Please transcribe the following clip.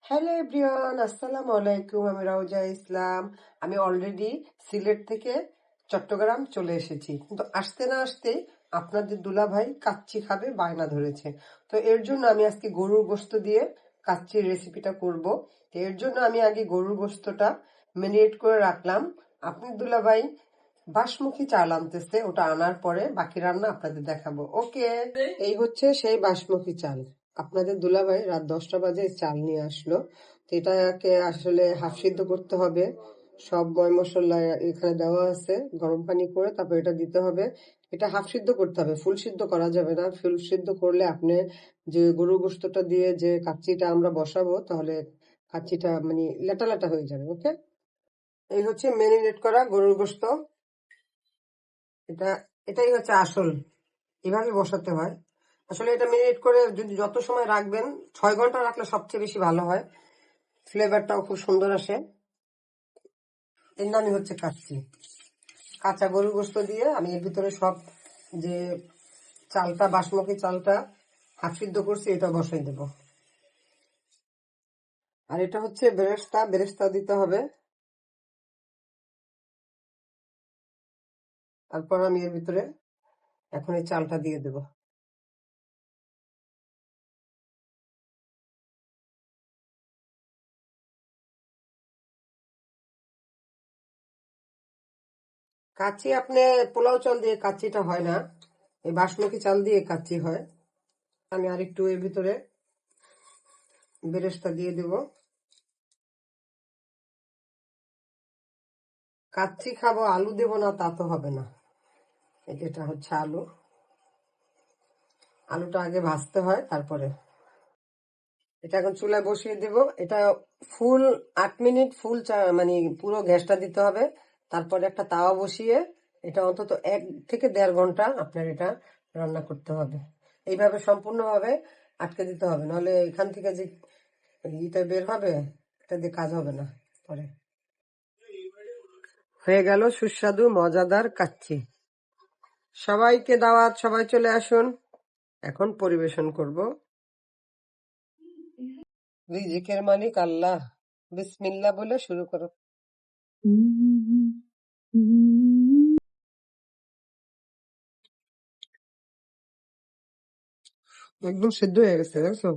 Hello everyone, আসসালামু আলাইকুম। আমি রাউজা ইসলাম। আমি অলরেডি সিলেট থেকে চট্টগ্রাম চলে এসেছি, কিন্তু আসতে না আসতে আপনাদের দুলাভাই কাচ্চি খাবে বায়না ধরেছে। তো এর জন্য আমি আজকে গরুর গোশত দিয়ে কাচ্চির রেসিপিটা করব। তো এর জন্য আমি আগে গরুর গোশতটা ম্যারিনেট করে রাখলাম। আপনার দুলাভাই বাসমতি চাল আনতেছে, ওটা আনার পরে বাকি রান্না আপনাদের দেখাবো। ওকে, এই হচ্ছে সেই বাসমতি চাল। আপনাদের দুলাভাই রাত 10টা বাজে চাল নিয়ে আসলো। তো এটাকে আসলে হাফ সিদ্ধ করতে হবে। সব ময় মশলা এখানে দেওয়া আছে, গরম পানি করে তারপর এটা দিতে হবে। এটা হাফ সিদ্ধ করতে হবে, ফুল সিদ্ধ করা যাবে না। ফুল সিদ্ধ করলে আপনি যে গরু গোশতটা দিয়ে যে কাচ্চিটা আমরা বসাবো, তাহলে কাচ্চিটা মানে লেটা লেটা হয়ে যাবে। ওকে, এই হচ্ছে ম্যারিনেট করা গরুর গোশত। এটা এটাই হচ্ছে আসল, এভাবে বসাতে হয়। আসলে এটা মেরিনেট করে যদি যত সময় রাখবেন, 6 ঘন্টা রাখলে সবচেয়ে বেশি ভালো হয়, ফ্লেভারটাও খুব সুন্দর আসে। এর নামই হচ্ছে কাচ্চি। কাঁচা গরুর গোশত দিয়ে আমি এর ভিতরে সব যে চালটা, বাসমতি চালটা হাফ সিদ্ধ করছি, এটা বসাই দেব। আর এটা হচ্ছে বেরেস্তা, বেরেস্তা দিতে হবে। তারপর আমি এর ভিতরে এখন এই চালটা দিয়ে দেব। কাচ্চি আপনি পোলাও চাল দিয়ে কাচ্চিটা হয় না, এই বাসমতি চাল দিয়ে কাচ্চি হয়। আমি আরেকটু এর ভিতরে বেরেস্তা দিয়ে দেব। কাচ্চি খাবো, আলু দেব না তা তো হবে না। এটা হচ্ছে আলু, আলুটা আগে ভাজতে হয় তারপরে। এটা এখন চুলায় বসিয়ে দেব। এটা ফুল 8 মিনিট ফুল মানে পুরো গ্যাসটা দিতে হবে। তারপরে একটা তাওয়া বসিয়ে এটা অন্তত 1 থেকে 1.5 ঘন্টা আপনার এটা রান্না করতে হবে। এইভাবে সম্পূর্ণভাবে আটকে দিতে হবে, নাহলে এখান থেকে যে ইটা বের হবে, এটা দিয়ে কাজ হবে না পরে। হয়ে গেল সুস্বাদু মজাদার কাচ্চি। সবাইকে দাওয়াত, সবাই চলে আসুন। এখন পরিবেশন করব। রিজিকের মালিক আল্লাহ, বিসমিল্লাহ বলে শুরু করো। একদম সিদ্ধ হয়ে গেছে, দেখছো?